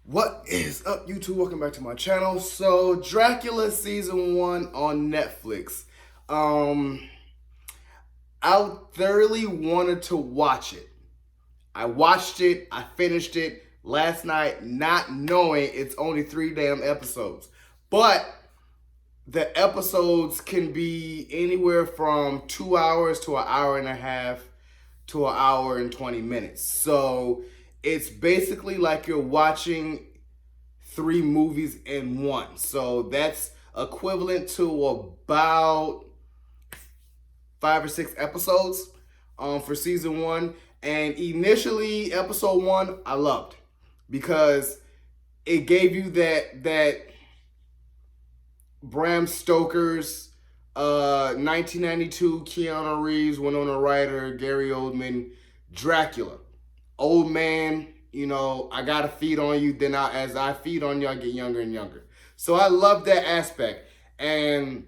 What is up, YouTube? Welcome back to my channel. So, Dracula season 1 on Netflix. Um, I thoroughly wanted to watch it. I watched it, I finished it last night, not knowing it's only 3 damn episodes. But the episodes can be anywhere from 2 hours to an hour and a half to an hour and 20 minutes. So it's basically like you're watching 3 movies in one. So that's equivalent to about 5 or 6 episodes for season 1. And initially, episode 1 I loved because it gave you that Bram Stoker's 1992 Keanu Reeves, Winona Ryder, Gary Oldman, Dracula. Old man, I gotta feed on you. Then as I feed on you, I get younger and younger. So I love that aspect. And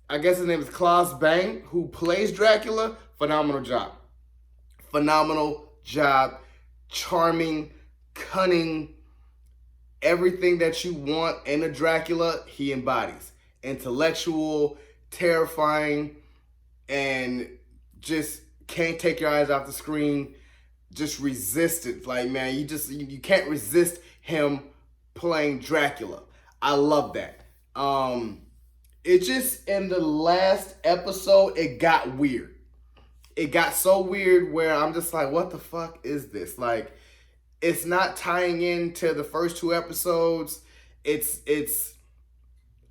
I guess his name is Klaus Bang, who plays Dracula. Phenomenal job. Phenomenal job. Charming, cunning, everything that you want in a Dracula, he embodies. Intellectual, terrifying, and just can't take your eyes off the screen. Just resistant. Like, man, you can't resist him playing Dracula. I love that. It just, in the last episode, it got weird. It got so weird where I'm just like, what the fuck is this? Like, it's not tying into the first 2 episodes. It's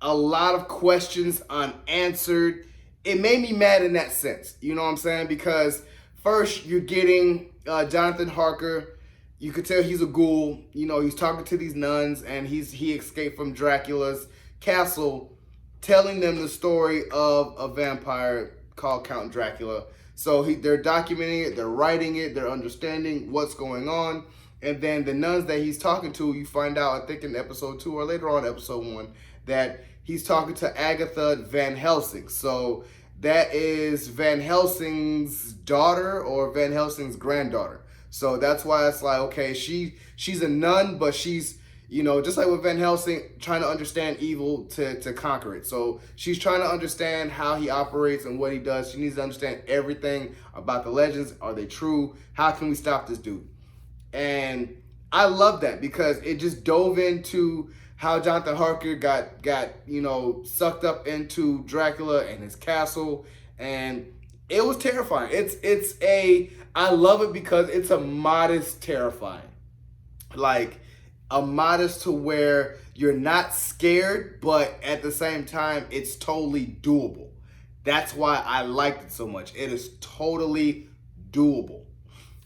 a lot of questions unanswered. It made me mad in that sense. You know what I'm saying? Because first you're getting Jonathan Harker. You could tell he's a ghoul. He's talking to these nuns, and he escaped from Dracula's castle, telling them the story of a vampire called Count Dracula. So they're documenting it, they're writing it, they're understanding what's going on. And then the nuns that he's talking to, you find out, I think in episode 2 or later on episode 1, that he's talking to Agatha Van Helsing. So that is Van Helsing's daughter or Van Helsing's granddaughter. So that's why it's like, okay, she's a nun, but she's, just like with Van Helsing, trying to understand evil to conquer it. So she's trying to understand how he operates and what he does. She needs to understand everything about the legends. Are they true? How can we stop this dude? And I love that because it just dove into how Jonathan Harker got sucked up into Dracula and his castle, and it was terrifying. I love it because it's a modest terrifying. Like, a modest to where you're not scared, but at the same time, it's totally doable. That's why I liked it so much. It is totally doable.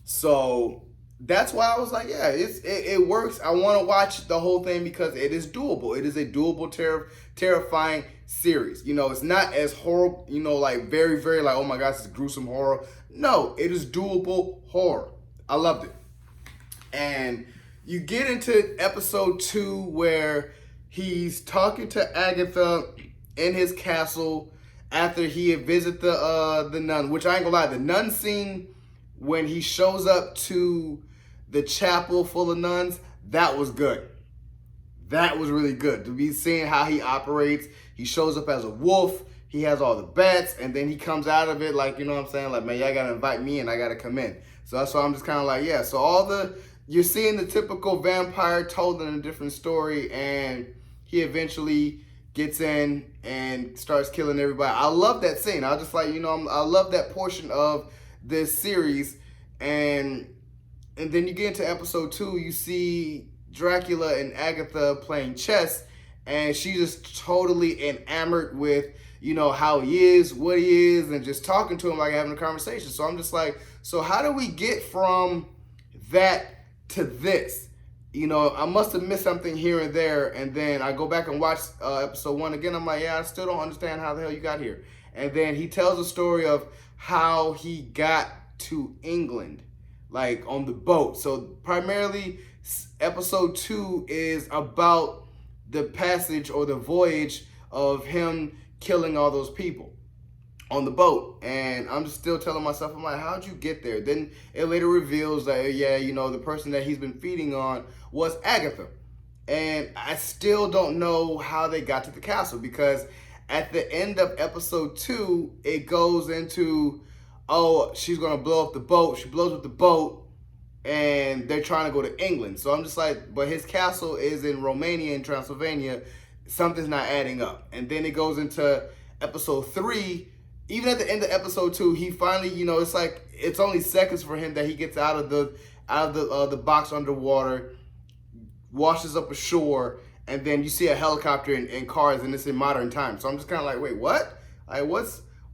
So that's why I was like, yeah, it works. I want to watch the whole thing because it is doable. It is a doable, terrifying series. It's not as horrible, like very, very like, oh my gosh, it's gruesome horror. No, it is doable horror. I loved it. And you get into episode 2 where he's talking to Agatha in his castle after he had visited the nun, which I ain't gonna lie, the nun scene when he shows up to the chapel full of nuns, that was good. That was really good. To be seeing how he operates. He shows up as a wolf. He has all the bats, and then he comes out of it like, you know what I'm saying? Like, man, y'all gotta invite me and I gotta come in. So that's why I'm just kind of like, yeah. So you're seeing the typical vampire told in a different story, and he eventually gets in and starts killing everybody. I love that scene. I was just like, I love that portion of this series. And then you get into episode 2, you see Dracula and Agatha playing chess, and she's just totally enamored with, how he is, what he is, and just talking to him like having a conversation. So I'm just like, so how do we get from that to this? I must have missed something here and there, and then I go back and watch episode 1 again. I'm like, yeah, I still don't understand how the hell you got here. And then he tells a story of how he got to England, like on the boat. So primarily episode 2 is about the passage or the voyage of him killing all those people on the boat. And I'm just still telling myself, I'm like, how'd you get there? Then it later reveals that, yeah, the person that he's been feeding on was Agatha. And I still don't know how they got to the castle, because at the end of episode 2, it goes into, oh, she's going to blow up the boat. She blows up the boat and they're trying to go to England. So I'm just like, but his castle is in Romania and Transylvania. Something's not adding up. And then it goes into episode 3. Even at the end of episode 2, he finally, it's like it's only seconds for him that he gets out of the box underwater, washes up ashore, and then you see a helicopter and cars, and it's in modern times. So I'm just kind of like, wait, what? Like,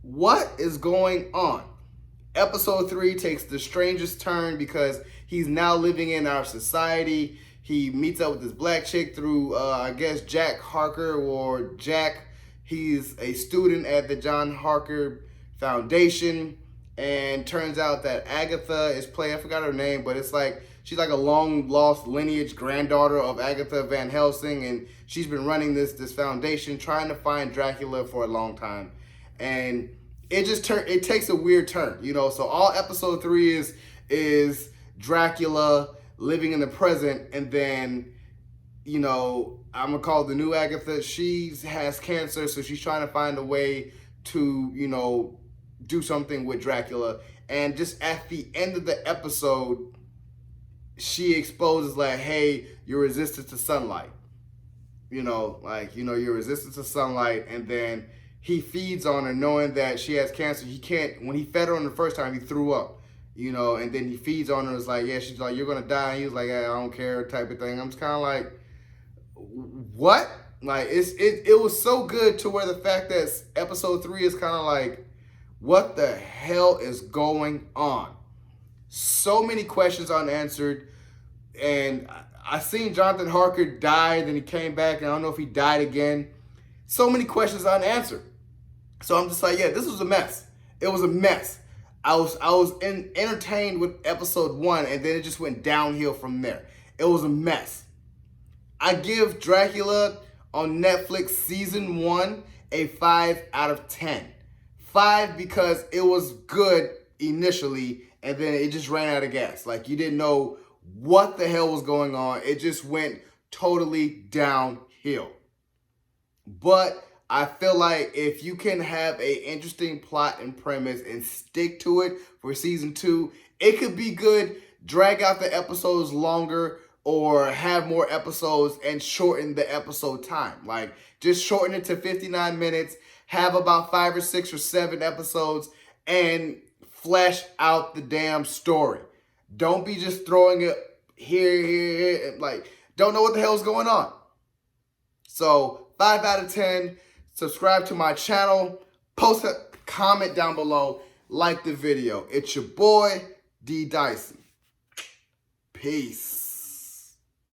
what is going on? Episode 3 takes the strangest turn because he's now living in our society. He meets up with this black chick through, I guess, Jack Harker or Jack. He's a student at the John Harker Foundation, and turns out that Agatha is playing, I forgot her name, but it's like, she's like a long lost lineage granddaughter of Agatha Van Helsing, and she's been running this foundation trying to find Dracula for a long time. And it takes a weird turn, So all episode 3 is Dracula living in the present, and then, I'm gonna call the new Agatha. She has cancer, so she's trying to find a way to, do something with Dracula. And just at the end of the episode, she exposes like, hey, you're resistant to sunlight. You're resistant to sunlight, and then he feeds on her knowing that she has cancer. When he fed her on the first time, he threw up, and then he feeds on her. It's like, yeah, she's like, you're going to die. And he was like, yeah, I don't care, type of thing. I'm just kind of like, what? Like, it was so good to where the fact that episode 3 is kind of like, what the hell is going on? So many questions unanswered. And I seen Jonathan Harker die, then he came back, and I don't know if he died again. So many questions unanswered. So I'm just like, yeah, this was a mess. It was a mess. I was entertained with episode 1, and then it just went downhill from there. It was a mess. I give Dracula on Netflix season 1 a 5 out of 10. 5 because it was good initially, and then it just ran out of gas. Like, you didn't know what the hell was going on. It just went totally downhill. But I feel like if you can have an interesting plot and premise and stick to it for season 2, it could be good. Drag out the episodes longer, or have more episodes and shorten the episode time. Like, just shorten it to 59 minutes, have about 5 or 6 or 7 episodes, and flesh out the damn story. Don't be just throwing it here, and like, don't know what the hell's going on. So, 5 out of 10. Subscribe to my channel. Post a comment down below. Like the video. It's your boy, D Dyson. Peace.